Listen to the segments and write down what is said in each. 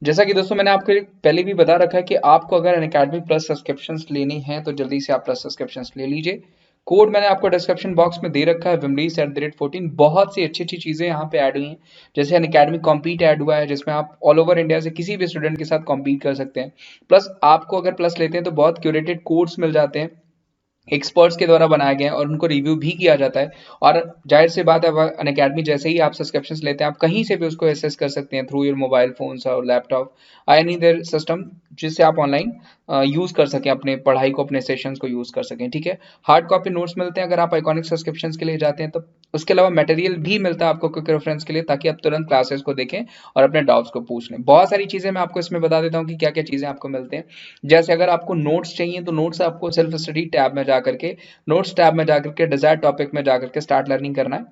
जैसा कि दोस्तों मैंने आपको पहले भी बता रखा है कि आपको अगर अनअकैडमी प्लस सब्सक्रिप्शंस लेनी है तो जल्दी से आप प्लस सब्सक्रिप्शंस ले लीजिए। कोड मैंने आपको डिस्क्रिप्शन बॉक्स में दे रखा है, विमरीस@14। बहुत सी अच्छी अच्छी चीज़ें यहाँ पे ऐड हुई हैं। जैसे अनअकैडमी कॉम्पीट ऐड हुआ है, जिसमें आप ऑल ओवर इंडिया से किसी भी स्टूडेंट के साथ कॉम्पीट कर सकते हैं। प्लस आपको अगर प्लस लेते हैं तो बहुत क्यूरेटेड कोर्स मिल जाते हैं, एक्सपर्ट्स के द्वारा बनाए गए हैं, और उनको रिव्यू भी किया जाता है। और जाहिर सी बात है, अनअकैडमी जैसे ही आप सब्सक्रिप्शन लेते हैं, आप कहीं से भी उसको एक्सेस कर सकते हैं थ्रू योर मोबाइल फोन्स और लैपटॉप, एनी देयर सिस्टम, जिससे आप ऑनलाइन यूज कर सकें, अपने पढ़ाई को, अपने सेशंस को यूज कर सकें। ठीक है। हार्ड कॉपी नोट्स मिलते हैं अगर आप आइकॉनिक सब्सक्रिप्शन के लिए जाते हैं तो। उसके अलावा मटेरियल भी मिलता है आपको क्विक रेफरेंस के लिए, ताकि आप तुरंत क्लासेस को देखें और अपने डाउट्स को पूछ लें। बहुत सारी चीजें मैं आपको इसमें बता देता हूँ कि क्या क्या चीजें आपको मिलते हैं। जैसे अगर आपको नोट्स चाहिए तो नोट्स आपको सेल्फ स्टडी टैब में जाकर के, नोट्स टैब में जाकर के डिजायर टॉपिक में जाकर के स्टार्ट लर्निंग करना है,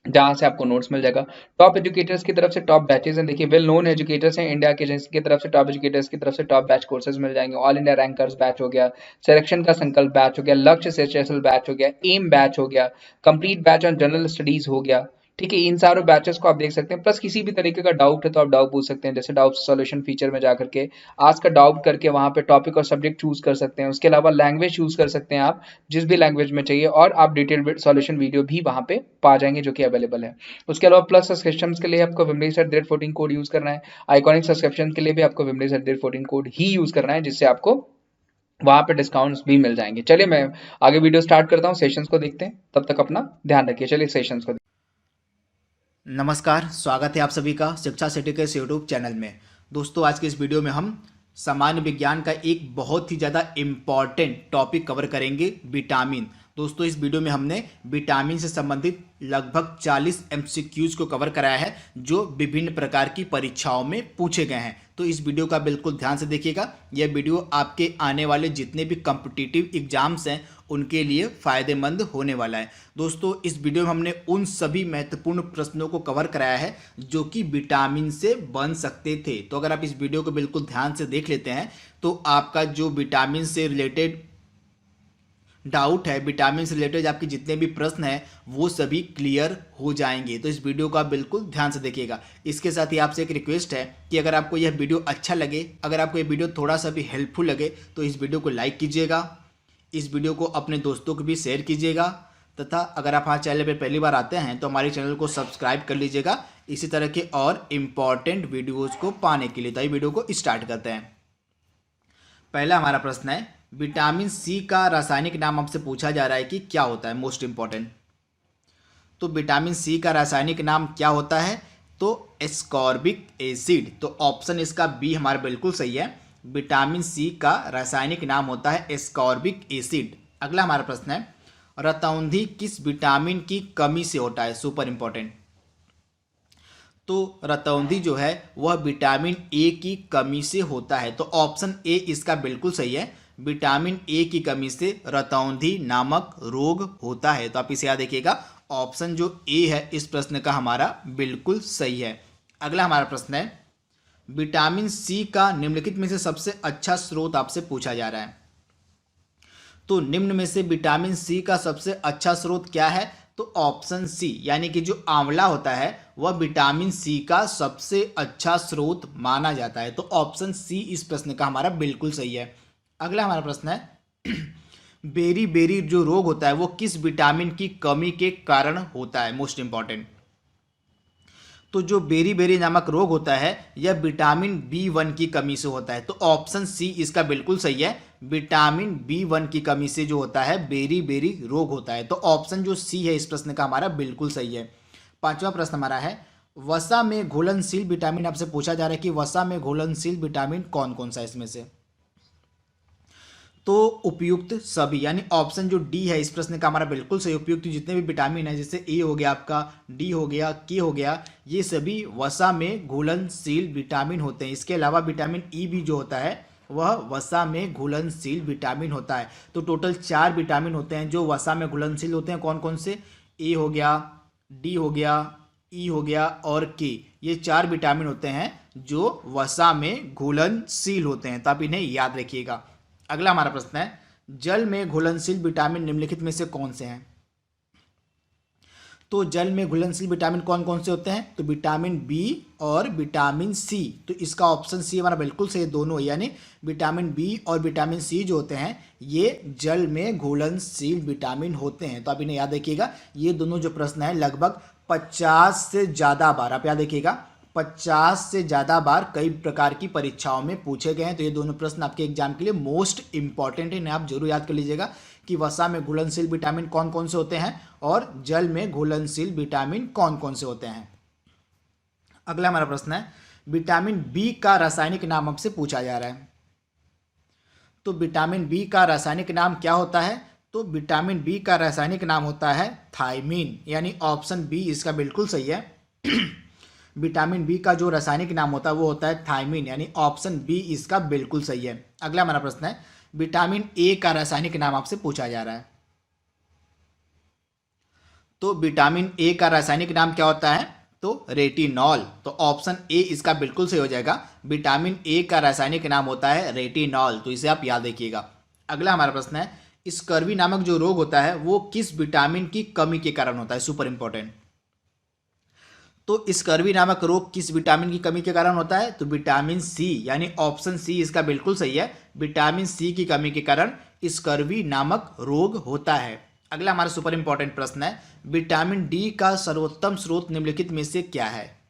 जहां से आपको नोट्स मिल जाएगा। टॉप एजुकेटर्स की तरफ से टॉप बैचेस हैं, देखिए वेल नोन एजुकेटर्स हैं इंडिया के, जिनकी तरफ से टॉप एजुकेटर्स की तरफ से टॉप बैच कोर्सेज मिल जाएंगे। ऑल इंडिया रैंकर्स बैच हो गया, सिलेक्शन का संकल्प बैच हो गया, लक्ष्य सेशनल बैच हो गया, एम बैच हो गया, complete batch on general studies हो गया। ठीक है, इन सारों बैचेस को आप देख सकते हैं। प्लस किसी भी तरीके का डाउट है तो आप डाउट पूछ सकते हैं, जैसे डाउट सॉल्यूशन फीचर में जाकर के आज का डाउट करके वहां पे टॉपिक और सब्जेक्ट चूज कर सकते हैं। उसके अलावा लैंग्वेज चूज कर सकते हैं आप, जिस भी लैंग्वेज में चाहिए, और आप डिटेल सॉल्यूशन वीडियो भी वहां पे पा जाएंगे जो कि अवेलेबल है। उसके अलावा प्लस सब्सक्रिप्शन के लिए आपको विमरीस@14 कोड यूज करना है। आइकॉनिक सब्सक्रिप्शन के लिए भी आपको विमरीस@14 कोड ही यूज करना है, जिससे आपको वहां पे डिस्काउंट्स भी मिल जाएंगे। चलिए मैं आगे वीडियो स्टार्ट करता हूँ, सेशंस को देखते हैं, तब तक अपना ध्यान रखिए। चलिए सेशंस को। नमस्कार, स्वागत है आप सभी का शिक्षा सिटी के इस यूट्यूब चैनल में। दोस्तों, आज के इस वीडियो में हम सामान्य विज्ञान का एक बहुत ही ज़्यादा इम्पॉर्टेंट टॉपिक कवर करेंगे, विटामिन। दोस्तों, इस वीडियो में हमने विटामिन से संबंधित लगभग 40 एमसीक्यूज को कवर कराया है, जो विभिन्न प्रकार की परीक्षाओं में पूछे गए हैं। तो इस वीडियो का बिल्कुल ध्यान से देखिएगा। यह वीडियो आपके आने वाले जितने भी कॉम्पिटिटिव एग्जाम्स हैं उनके लिए फ़ायदेमंद होने वाला है। दोस्तों, इस वीडियो में हमने उन सभी महत्वपूर्ण प्रश्नों को कवर कराया है जो कि विटामिन से बन सकते थे। तो अगर आप इस वीडियो को बिल्कुल ध्यान से देख लेते हैं तो आपका जो विटामिन से रिलेटेड डाउट है, विटामिन से रिलेटेड आपके जितने भी प्रश्न हैं वो सभी क्लियर हो जाएंगे। तो इस वीडियो को आप बिल्कुल ध्यान से देखिएगा। इसके साथ ही आपसे एक रिक्वेस्ट है कि अगर आपको यह वीडियो अच्छा लगे, अगर आपको यह वीडियो थोड़ा सा भी हेल्पफुल लगे, तो इस वीडियो को लाइक कीजिएगा, इस वीडियो को अपने दोस्तों को भी शेयर कीजिएगा, तथा अगर आप हमारे चैनल पर पहली बार आते हैं तो हमारे चैनल को सब्सक्राइब कर लीजिएगा इसी तरह के और इम्पॉर्टेंट वीडियोज़ को पाने के लिए। तो ये वीडियो को स्टार्ट करते हैं। पहला हमारा प्रश्न है, विटामिन सी का रासायनिक नाम आपसे पूछा जा रहा है कि क्या होता है, मोस्ट इंपॉर्टेंट। तो विटामिन सी का रासायनिक नाम क्या होता है? तो एस्कॉर्बिक एसिड। तो ऑप्शन इसका बी हमारा बिल्कुल सही है। विटामिन सी का रासायनिक नाम होता है एस्कॉर्बिक एसिड। अगला हमारा प्रश्न है, रतौंधी किस विटामिन की कमी से होता है? Super important. तो रतौंधी जो है वह विटामिन ए की कमी से होता है। तो ऑप्शन ए इसका बिल्कुल सही है। विटामिन ए की कमी से रतौंधी नामक रोग होता है। तो आप इसे याद रखिएगा, ऑप्शन जो ए है इस प्रश्न का हमारा बिल्कुल सही है। अगला हमारा प्रश्न है, विटामिन सी का निम्नलिखित में से सबसे अच्छा स्रोत आपसे पूछा जा रहा है। तो निम्न में से विटामिन सी का सबसे अच्छा स्रोत क्या है? तो ऑप्शन सी, यानी कि जो आंवला होता है वह विटामिन सी का सबसे अच्छा स्रोत माना जाता है। तो ऑप्शन सी इस प्रश्न का हमारा बिल्कुल सही है। अगला हमारा प्रश्न है, बेरी बेरी जो रोग होता है वो किस विटामिन की कमी के कारण होता है? Most important. तो जो बेरी बेरी नामक रोग होता है यह विटामिन बी1 की कमी से होता है। तो ऑप्शन सी इसका बिल्कुल सही है। विटामिन बी1 की कमी से जो होता है बेरी बेरी रोग होता है। तो ऑप्शन जो सी है इस प्रश्न का हमारा बिल्कुल सही है। पांचवा प्रश्न हमारा है, वसा में घुलनशील विटामिन आपसे पूछा जा रहा है कि वसा में घुलनशील विटामिन कौन कौन सा है इसमें से? तो उपयुक्त सभी, यानी ऑप्शन जो डी है इस प्रश्न का हमारा बिल्कुल सही। उपयुक्त जितने भी विटामिन है, जैसे ए हो गया, आपका डी हो गया, के हो गया, ये सभी वसा में घुलनशील विटामिन होते हैं। इसके अलावा विटामिन ई भी जो होता है वह वसा में घुलनशील विटामिन होता है। तो टोटल 4 विटामिन होते हैं जो वसा में घुलनशील होते हैं। कौन कौन से? ए हो गया, डी हो गया, ई हो गया और के। ये 4 विटामिन होते हैं जो वसा में घुलनशील होते हैं। तो आप इन्हें याद रखिएगा। अगला हमारा प्रश्न है, जल में घुलनशील विटामिन निम्नलिखित में से कौन से हैं? तो जल में घुलनशील विटामिन कौन कौन से होते हैं? तो विटामिन बी और विटामिन सी। तो इसका ऑप्शन सी हमारा बिल्कुल सही, दोनों, यानी विटामिन बी और विटामिन सी जो होते हैं ये जल में घुलनशील विटामिन होते हैं। तो आप इन्हें याद रखिएगा। ये दोनों जो प्रश्न है लगभग 50 से ज़्यादा बार, आप याद रखिएगा, 50 से ज़्यादा बार कई प्रकार की परीक्षाओं में पूछे गए हैं। तो ये दोनों प्रश्न आपके एग्जाम के लिए मोस्ट इंपॉर्टेंट है, इन्हें आप जरूर याद कर लीजिएगा कि वसा में घुलनशील विटामिन कौन कौन से होते हैं और जल में घुलनशील विटामिन कौन कौन से होते हैं। अगला हमारा प्रश्न है, विटामिन बी का रासायनिक नाम आपसे पूछा जा रहा है। तो विटामिन बी का रासायनिक नाम क्या होता है? तो विटामिन बी का रासायनिक नाम होता है थायमीन, यानी ऑप्शन बी इसका बिल्कुल सही है। विटामिन बी का जो रासायनिक नाम होता है वो होता है थायमीन, यानी ऑप्शन बी इसका बिल्कुल सही है। अगला हमारा प्रश्न है, विटामिन ए का रासायनिक नाम आपसे पूछा जा रहा है। तो विटामिन ए का रासायनिक नाम क्या होता है? तो रेटिनॉल। तो ऑप्शन ए इसका बिल्कुल सही हो जाएगा। विटामिन ए का रासायनिक नाम होता है रेटिनॉल, तो इसे आप याद रखिएगा। अगला हमारा प्रश्न है, स्कर्वी नामक जो रोग होता है वो किस विटामिन की कमी के कारण होता है? Super important. तो स्कर्वी नामक रोग किस विटामिन की कमी के कारण होता है? तो विटामिन सी, यानी ऑप्शन सी इसका बिल्कुल सही है। विटामिन सी की कमी के कारण स्कर्वी नामक रोग होता है। अगला हमारा सुपर इंपॉर्टेंट प्रश्न है, विटामिन डी का सर्वोत्तम स्रोत निम्नलिखित में से क्या है?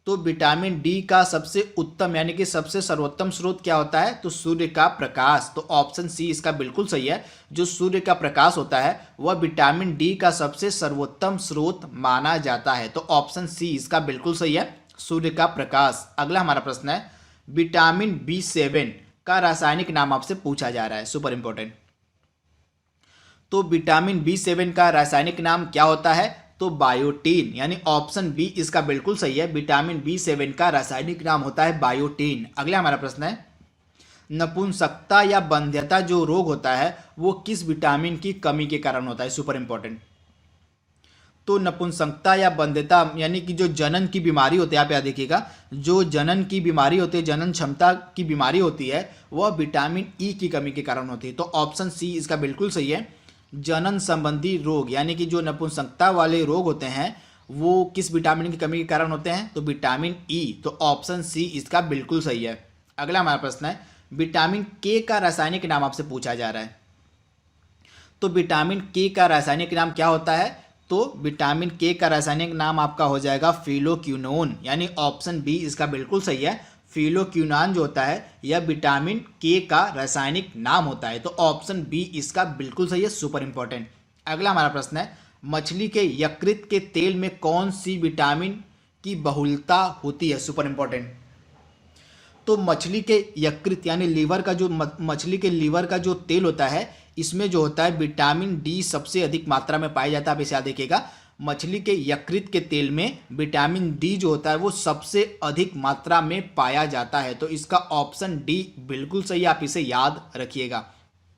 तो विटामिन डी का सबसे उत्तम यानी कि सबसे सर्वोत्तम स्रोत क्या होता है? तो सूर्य का प्रकाश। तो ऑप्शन सी इसका बिल्कुल सही है। जो सूर्य का प्रकाश होता है वह विटामिन डी का सबसे सर्वोत्तम स्रोत माना जाता है। तो ऑप्शन सी इसका बिल्कुल सही है, सूर्य का प्रकाश। अगला हमारा प्रश्न है, विटामिन B7 का रासायनिक नाम आपसे पूछा जा रहा है, सुपर इंपॉर्टेंट। तो विटामिन B7 का रासायनिक नाम क्या होता है? तो बायोटीन, यानी ऑप्शन बी इसका बिल्कुल सही है। विटामिन B7 का रासायनिक नाम होता है बायोटीन। अगला हमारा प्रश्न है, नपुंसकता या बंध्यता जो रोग होता है वो किस विटामिन की कमी के कारण होता है? Super important. तो नपुंसकता या बंध्यता यानी कि जो जनन की बीमारी होती है, आप याद देखिएगा, जो जनन की बीमारी होती है, जनन क्षमता की बीमारी होती है, वह विटामिन ई की कमी के कारण होती है। तो ऑप्शन सी इसका बिल्कुल सही है। जनन संबंधी रोग यानी कि जो नपुंसकता वाले रोग होते हैं वो किस विटामिन की कमी के कारण होते हैं? तो विटामिन ई। तो ऑप्शन सी इसका बिल्कुल सही है। अगला हमारा प्रश्न है, विटामिन के का रासायनिक नाम आपसे पूछा जा रहा है। तो विटामिन के का रासायनिक नाम क्या होता है? तो विटामिन के का रासायनिक नाम आपका हो जाएगा फिलोक्विनोन, यानी ऑप्शन बी इसका बिल्कुल सही है। फिलोक्विनोन जो होता है यह विटामिन के का रासायनिक नाम होता है। तो ऑप्शन बी इसका बिल्कुल सही है, सुपर इंपॉर्टेंट। अगला हमारा प्रश्न है, मछली के यकृत के तेल में कौन सी विटामिन की बहुलता होती है? Super important. तो मछली के यकृत यानी लीवर का जो मछली के लीवर का जो तेल होता है इसमें जो होता है विटामिन डी सबसे अधिक मात्रा में पाया जाता है। आप इसे याद रखिएगा, मछली के यकृत के तेल में विटामिन डी जो होता है वो सबसे अधिक मात्रा में पाया जाता है। तो इसका ऑप्शन डी बिल्कुल सही है, आप इसे याद रखिएगा।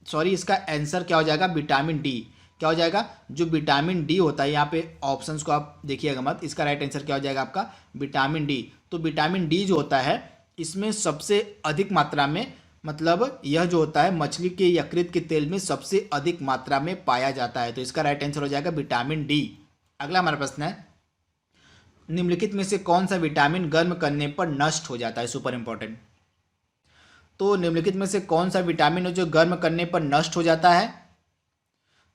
सॉरी, इसका आंसर क्या हो जाएगा? Vitamin D. क्या हो जाएगा? जो विटामिन डी होता है, यहाँ पे ऑप्शंस को आप देखिएगा मत, इसका राइट आंसर क्या हो जाएगा आपका? Vitamin D. तो विटामिन डी जो होता है इसमें सबसे अधिक मात्रा में, मतलब यह जो होता है मछली के यकृत के तेल में सबसे अधिक मात्रा में पाया जाता है। तो इसका राइट आंसर हो जाएगा विटामिन डी। अगला हमारा प्रश्न है, निम्नलिखित में से कौन सा विटामिन गर्म करने पर नष्ट हो जाता है? Super important. तो निम्नलिखित में से कौन सा विटामिन है जो गर्म करने पर नष्ट हो जाता है?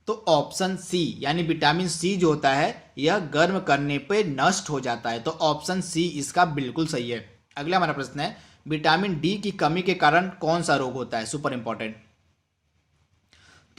तो ऑप्शन सी, यानी विटामिन सी जो होता है यह गर्म करने पर नष्ट हो जाता है। तो ऑप्शन सी इसका बिल्कुल सही है। अगला हमारा प्रश्न है, विटामिन डी की कमी के कारण कौन सा रोग होता है? Super important.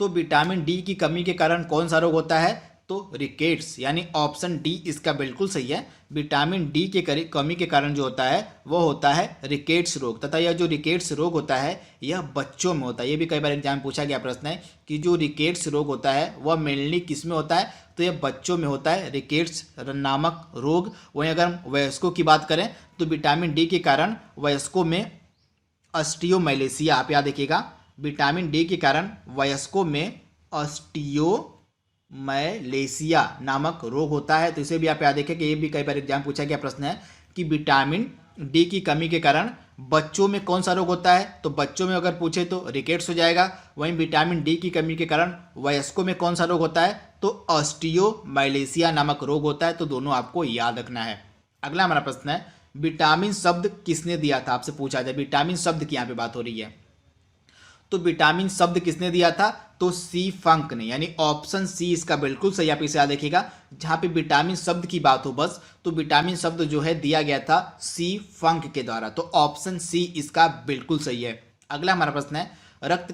तो विटामिन डी की कमी के कारण कौन सा रोग होता है? तो रिकेट्स, यानी ऑप्शन डी इसका बिल्कुल सही है। विटामिन डी के कमी के कारण जो होता है वो होता है रिकेट्स रोग, तथा यह जो रिकेट्स रोग होता है यह बच्चों में होता है। ये भी कई बार एग्जाम में पूछा गया प्रश्न है कि जो रिकेट्स रोग होता है वह मेनली किस में होता है? तो यह बच्चों में होता है, रिकेट्स नामक रोग। वहीं अगर हम वयस्कों की बात करें तो विटामिन डी के कारण वयस्कों में ऑस्टियोमाइलेसिया, आप याद रखिएगा, विटामिन डी के कारण वयस्कों में ऑस्टियोमाइलेसिया नामक रोग होता है। तो इसे भी आप याद रखें कि ये भी कई बार एग्जाम पूछा गया प्रश्न है कि विटामिन डी की कमी के कारण बच्चों में कौन सा रोग होता है? तो बच्चों में अगर पूछे तो रिकेट्स हो जाएगा। वहीं विटामिन डी की कमी के कारण वयस्कों में कौन सा रोग होता है? तो ऑस्टियोमाइलेसिया नामक रोग होता है। तो दोनों आपको याद रखना है। अगला हमारा प्रश्न है, विटामिन शब्द किसने दिया था? आपसे पूछा जाए विटामिन शब्द की यहाँ पे बात हो रही है, तो विटामिन शब्द किसने दिया था? तो सी फंक ने, यानी ऑप्शन सी इसका बिल्कुल सही। आप इसे याद रखिएगा, जहां पे विटामिन शब्द की बात हो बस, तो विटामिन शब्द जो है दिया गया था सी फंक के द्वारा। तो ऑप्शन सी इसका बिल्कुल सही है। अगला हमारा प्रश्न है, रक्त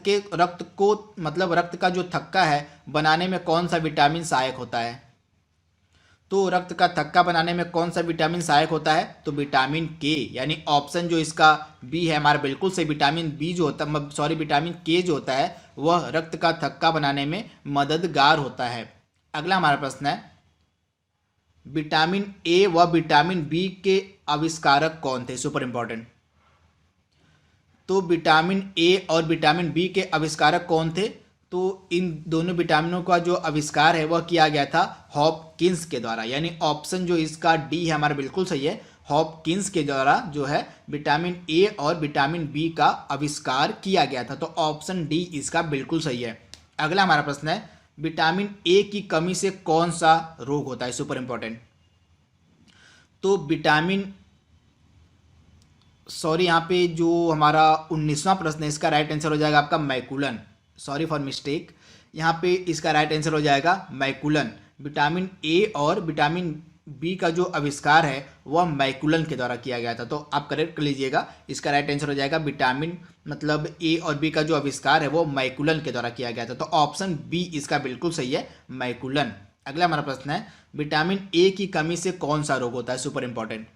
का जो थक्का है बनाने में कौन सा विटामिन सहायक होता है? तो रक्त का थक्का बनाने में कौन सा विटामिन सहायक होता है? तो विटामिन के, यानी ऑप्शन जो इसका बी है हमारा बिल्कुल सही। विटामिन बी जो होता है, सॉरी विटामिन के जो होता है वह रक्त का थक्का बनाने में मददगार होता है। अगला हमारा प्रश्न है, विटामिन ए व विटामिन बी के आविष्कारक कौन थे? Super important. तो विटामिन ए और विटामिन बी के आविष्कारक कौन थे? तो इन दोनों विटामिनों का जो आविष्कार है वह किया गया था हॉपकिंस के द्वारा, यानी ऑप्शन जो इसका डी है हमारा बिल्कुल सही है। हॉपकिंस के द्वारा जो है विटामिन ए और विटामिन बी का आविष्कार किया गया था। तो ऑप्शन डी इसका बिल्कुल सही है। अगला हमारा प्रश्न है, विटामिन ए की कमी से कौन सा रोग होता है? Super important. तो यहाँ पे जो हमारा 19वां प्रश्न है इसका राइट आंसर हो जाएगा आपका मैकुलन। सॉरी फॉर मिस्टेक, यहाँ पे इसका राइट आंसर हो जाएगा मैकुलन। विटामिन ए और विटामिन बी का जो आविष्कार है वह मैकुलन के द्वारा किया गया था। तो आप करेक्ट कर लीजिएगा, इसका राइट आंसर हो जाएगा विटामिन ए और बी का जो आविष्कार है वो मैकुलन के द्वारा किया गया था। तो ऑप्शन बी इसका बिल्कुल सही है, मैकुलन। अगला हमारा प्रश्न है, विटामिन ए की कमी से कौन सा रोग होता है? Super important.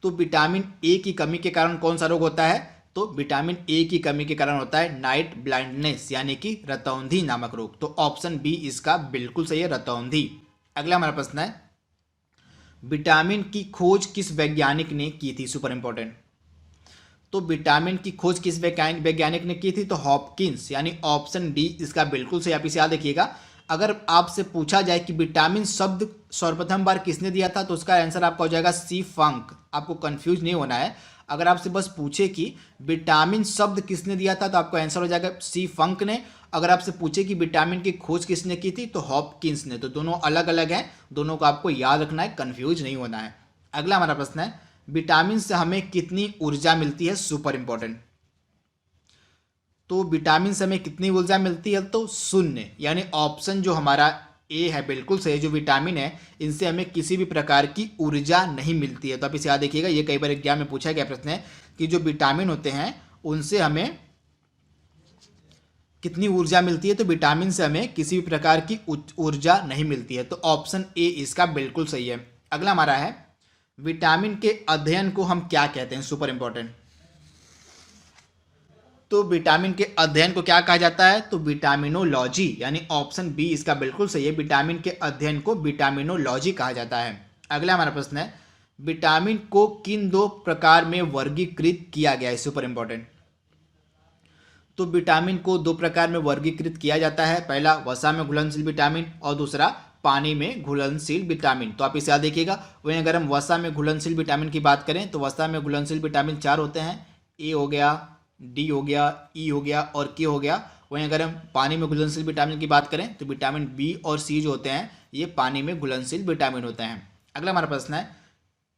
तो विटामिन ए की कमी के कारण कौन सा रोग होता है? तो विटामिन ए की कमी के कारण होता है नाइट ब्लाइंडनेस, यानी कि रतौंधी नामक रोग। तो ऑप्शन बी इसका बिल्कुल सही है, रतौंधी। अगला हमारा प्रश्न है, विटामिन की खोज किस वैज्ञानिक ने की थी? Super important. तो विटामिन की खोज किस वैज्ञानिक ने की थी? तो हॉपकिंस, यानी ऑप्शन डी इसका बिल्कुल सही। आप इसे याद रखिएगा, अगर आपसे पूछा जाए कि विटामिन शब्द सर्वप्रथम बार किसने दिया था तो उसका आंसर आपका हो जाएगा सी फंक। आपको कंफ्यूज नहीं होना है। अगर आपसे बस पूछे कि विटामिन शब्द किसने दिया था तो आपका आंसर हो जाएगा सी फंक ने। अगर आपसे पूछे कि विटामिन की खोज किसने की थी तो हॉपकिंस ने। तो दोनों अलग अलग हैं, दोनों को आपको याद रखना है, कंफ्यूज नहीं होना है। अगला हमारा प्रश्न है, विटामिन से हमें कितनी ऊर्जा मिलती है? Super important. तो विटामिन से हमें कितनी ऊर्जा मिलती है? तो शून्य, यानी ऑप्शन जो हमारा ए है बिल्कुल सही। जो विटामिन है इनसे हमें किसी भी प्रकार की ऊर्जा नहीं मिलती है। तो आप इसे याद देखिएगा, ये कई बार एग्जाम में पूछा गया प्रश्न है कि जो विटामिन होते हैं उनसे हमें कितनी ऊर्जा मिलती है? तो विटामिन से हमें किसी भी प्रकार की ऊर्जा नहीं मिलती है। तो ऑप्शन ए इसका बिल्कुल सही है। अगला हमारा है, विटामिन के अध्ययन को हम क्या कहते हैं? Super important. तो विटामिन के अध्ययन को क्या कहा जाता है? तो विटामिनोलॉजी, यानी ऑप्शन बी इसका बिल्कुल सही है। विटामिन के अध्ययन को विटामिनोलॉजी कहा जाता है। अगला हमारा प्रश्न है, विटामिन को किन दो प्रकार में वर्गीकृत किया गया है? Super important. तो विटामिन को दो प्रकार में वर्गीकृत किया जाता है, पहला वसा में घुलनशील विटामिन और दूसरा पानी में घुलनशील विटामिन। तो आप इसे याद देखिएगा। वहीं अगर हम वसा में घुलनशील विटामिन की बात करें तो वसा में घुलनशील विटामिन 4 होते हैं, ए हो गया, डी हो गया, ई हो गया और के हो गया। वहीं अगर हम पानी में घुलनशील विटामिन की बात करें तो विटामिन बी और सी जो होते हैं ये पानी में घुलनशील विटामिन होते हैं। अगला हमारा प्रश्न है,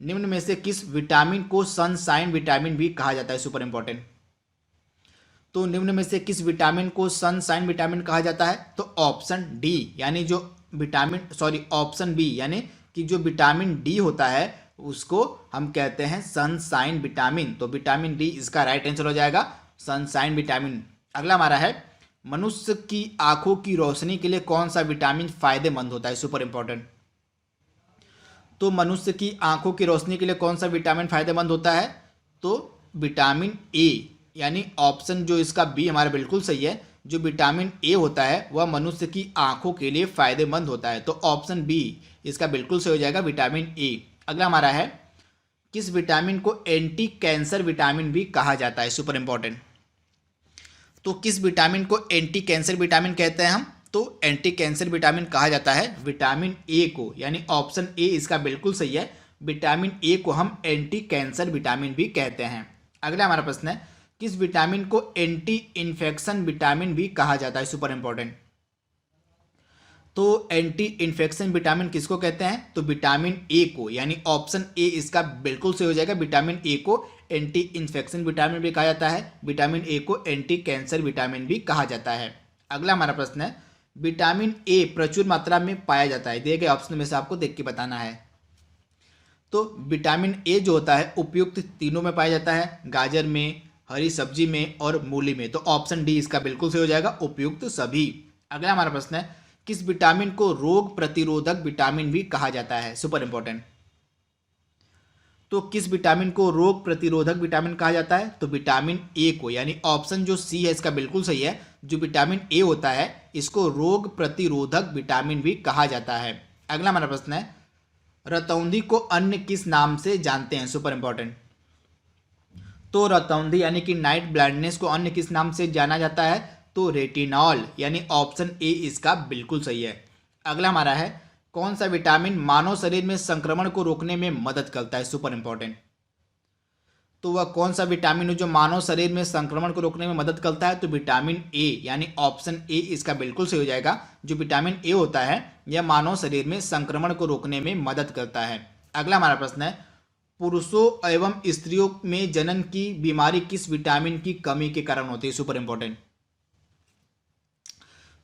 निम्न में से किस विटामिन को सनशाइन विटामिन भी कहा जाता है? Super important. तो निम्न में से किस विटामिन को सनशाइन विटामिन कहा जाता है? तो ऑप्शन डी, यानी जो ऑप्शन बी, यानी कि जो विटामिन डी होता है उसको हम कहते हैं सनशाइन विटामिन। तो विटामिन डी इसका राइट आंसर हो जाएगा, सनशाइन विटामिन। अगला हमारा है, मनुष्य की आंखों की रोशनी के लिए कौन सा विटामिन फायदेमंद होता है? Super important. तो मनुष्य की आंखों की रोशनी के लिए कौन सा विटामिन फायदेमंद होता है? तो विटामिन ए, यानी ऑप्शन जो इसका बी हमारा बिल्कुल सही है। जो विटामिन ए होता है वह मनुष्य की आंखों के लिए फायदेमंद होता है। तो ऑप्शन बी इसका बिल्कुल सही हो जाएगा, विटामिन ए। अगला हमारा है, किस विटामिन को एंटी कैंसर विटामिन भी कहा जाता है? Super important. तो किस विटामिन को एंटी कैंसर विटामिन कहते हैं हम? तो एंटी कैंसर विटामिन कहा जाता है विटामिन ए को, यानी ऑप्शन ए इसका बिल्कुल सही है, विटामिन ए को हम एंटी कैंसर विटामिन भी कहते हैं। अगला हमारा प्रश्न है, किस विटामिन को एंटी इन्फेक्शन विटामिन भी कहा जाता है? Super important. तो एंटी इन्फेक्शन विटामिन किसको कहते हैं? तो विटामिन ए को, यानी ऑप्शन ए इसका बिल्कुल सही हो जाएगा। विटामिन ए को एंटी इन्फेक्शन विटामिन भी कहा जाता है, विटामिन ए को एंटी कैंसर विटामिन भी कहा जाता है। अगला हमारा प्रश्न है, विटामिन ए प्रचुर मात्रा में पाया जाता है, दिए गए ऑप्शन में से आपको देख के बताना है। तो विटामिन ए जो होता है उपयुक्त तीनों में पाया जाता है, गाजर में, हरी सब्जी में और मूली में। तो ऑप्शन डी इसका बिल्कुल सही हो जाएगा, उपयुक्त सभी। अगला हमारा प्रश्न है, किस विटामिन को रोग प्रतिरोधक विटामिन भी कहा जाता है? Super important. तो किस विटामिन को रोग प्रतिरोधक विटामिन कहा जाता है? तो विटामिन ए को, यानी ऑप्शन जो सी है इसका बिल्कुल सही है। जो विटामिन ए होता है इसको रोग प्रतिरोधक विटामिन भी कहा जाता है। अगला हमारा प्रश्न है, रतौंधी को अन्य किस नाम से जानते हैं? Super important. तो रतौंधी यानी कि नाइट ब्लाइंडनेस को अन्य किस नाम से जाना जाता है? तो रेटिनॉल, यानी ऑप्शन ए इसका बिल्कुल सही है। अगला हमारा है, कौन सा विटामिन मानव शरीर में संक्रमण को रोकने में मदद करता है? Super important. तो वह कौन सा विटामिन है जो मानव शरीर में संक्रमण को रोकने में मदद करता है? तो विटामिन ए, यानी ऑप्शन ए इसका बिल्कुल सही हो जाएगा। जो विटामिन ए होता है यह मानव शरीर में संक्रमण को रोकने में मदद करता है। अगला हमारा प्रश्न है, पुरुषों एवं स्त्रियों में जनन की बीमारी किस विटामिन की कमी के कारण होती है? Super important.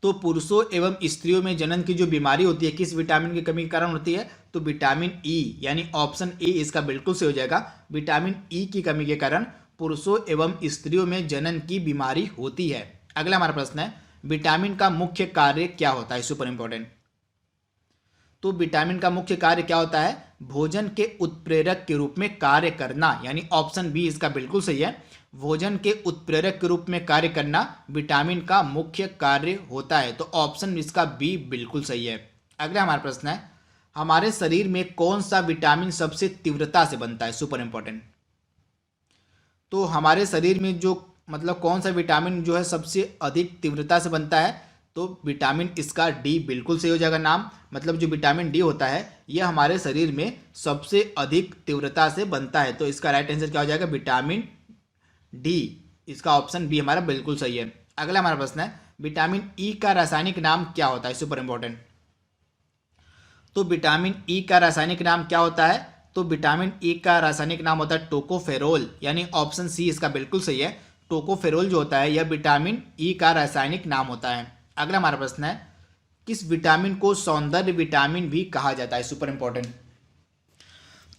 तो पुरुषों एवं स्त्रियों में जनन की जो बीमारी होती है किस विटामिन की कमी के कारण होती है? तो विटामिन ई, यानी ऑप्शन ए इसका बिल्कुल सही हो जाएगा। विटामिन ई की कमी के कारण पुरुषों एवं स्त्रियों में जनन की बीमारी होती है। अगला हमारा प्रश्न है, विटामिन का मुख्य कार्य क्या होता है? Super important. तो विटामिन का मुख्य कार्य क्या होता है? भोजन के उत्प्रेरक के रूप में कार्य करना, यानी ऑप्शन बी इसका बिल्कुल सही है। भोजन के उत्प्रेरक के रूप में कार्य करना विटामिन का मुख्य कार्य होता है। तो ऑप्शन इसका बी बिल्कुल सही है। अगला हमारा प्रश्न है, हमारे शरीर में कौन सा विटामिन सबसे तीव्रता से बनता है? Super important. तो हमारे शरीर में जो कौन सा विटामिन जो है सबसे अधिक तीव्रता से बनता है? तो विटामिन इसका डी बिल्कुल सही हो जाएगा नाम। जो विटामिन डी होता है यह हमारे शरीर में सबसे अधिक तीव्रता से बनता है। तो इसका राइट आंसर क्या हो जाएगा? विटामिन डी, इसका ऑप्शन बी हमारा बिल्कुल सही है। अगला हमारा प्रश्न है, विटामिन ई का रासायनिक नाम क्या होता है? Super important. तो विटामिन ई का रासायनिक नाम क्या होता है? तो विटामिन ई का रासायनिक नाम होता है टोकोफेरोल, यानी ऑप्शन सी इसका बिल्कुल सही है। टोकोफेरोल जो होता है यह विटामिन ई का रासायनिक नाम होता है। अगला हमारा प्रश्न है, किस विटामिन को सौंदर्य विटामिन भी कहा जाता है? Super important.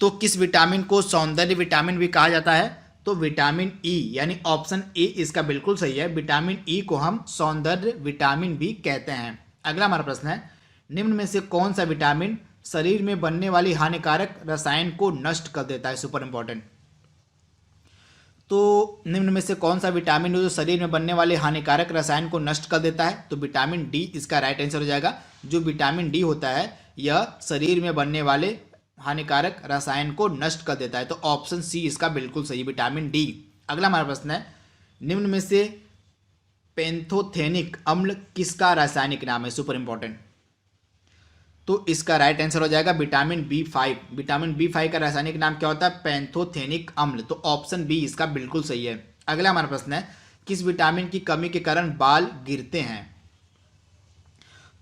तो किस विटामिन को सौंदर्य विटामिन भी कहा जाता है? तो विटामिन ई, यानी ऑप्शन ए इसका बिल्कुल सही है। विटामिन ई को हम सौंदर्य विटामिन भी कहते हैं। अगला हमारा प्रश्न है, निम्न में से कौन सा विटामिन शरीर में बनने वाली हानिकारक रसायन को नष्ट कर देता है? Super important. तो निम्न में से कौन सा विटामिन है जो शरीर में बनने वाले हानिकारक रसायन को नष्ट कर देता है? तो विटामिन डी इसका राइट आंसर हो जाएगा। जो विटामिन डी होता है यह शरीर में बनने वाले हानिकारक रसायन को नष्ट कर देता है। तो ऑप्शन सी इसका बिल्कुल सही, विटामिन डी। अगला हमारा प्रश्न है, निम्न में से पैंथोथेनिक अम्ल किसका रासायनिक नाम है? Super important. तो इसका राइट आंसर हो जाएगा विटामिन बी5। विटामिन बी5 का रासायनिक नाम क्या होता है? पैंथोथेनिक अम्ल। तो ऑप्शन बी इसका बिल्कुल सही है। अगला हमारा प्रश्न है, किस विटामिन की कमी के कारण बाल गिरते हैं?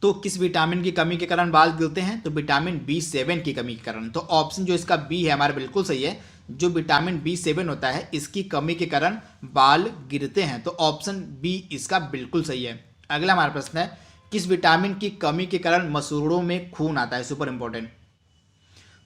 तो किस विटामिन की कमी के कारण बाल गिरते हैं? तो विटामिन बी7 की कमी के कारण। तो ऑप्शन जो इसका बी है हमारा बिल्कुल सही है। जो विटामिन बी7 होता है इसकी कमी के कारण बाल गिरते हैं। तो ऑप्शन बी इसका बिल्कुल सही है। अगला हमारा प्रश्न है, किस विटामिन की कमी के कारण मसूड़ों में खून आता है? Super important.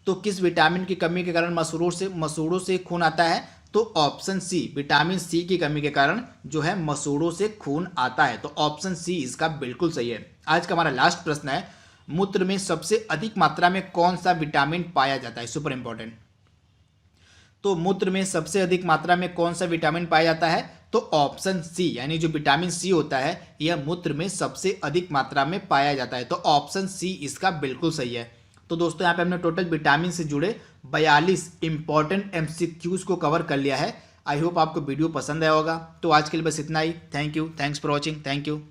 तो किस विटामिन की कमी के कारण मसूड़ों से खून आता है? तो ऑप्शन सी, विटामिन सी की कमी के कारण जो है मसूड़ों से खून आता है। तो ऑप्शन सी इसका बिल्कुल सही है। आज का हमारा लास्ट प्रश्न है, मूत्र में सबसे अधिक मात्रा में कौन सा विटामिन पाया जाता है? Super important. तो मूत्र में सबसे अधिक मात्रा में कौन सा विटामिन पाया जाता है? तो ऑप्शन सी, यानी जो विटामिन सी होता है यह मूत्र में सबसे अधिक मात्रा में पाया जाता है। तो ऑप्शन सी इसका बिल्कुल सही है। तो दोस्तों यहाँ पे हमने टोटल विटामिन से जुड़े 42 इंपॉर्टेंट एमसीक्यूज को कवर कर लिया है। आई होप आपको वीडियो पसंद आया होगा। तो आज के लिए बस इतना ही। Thank you, thanks for watching, thank you.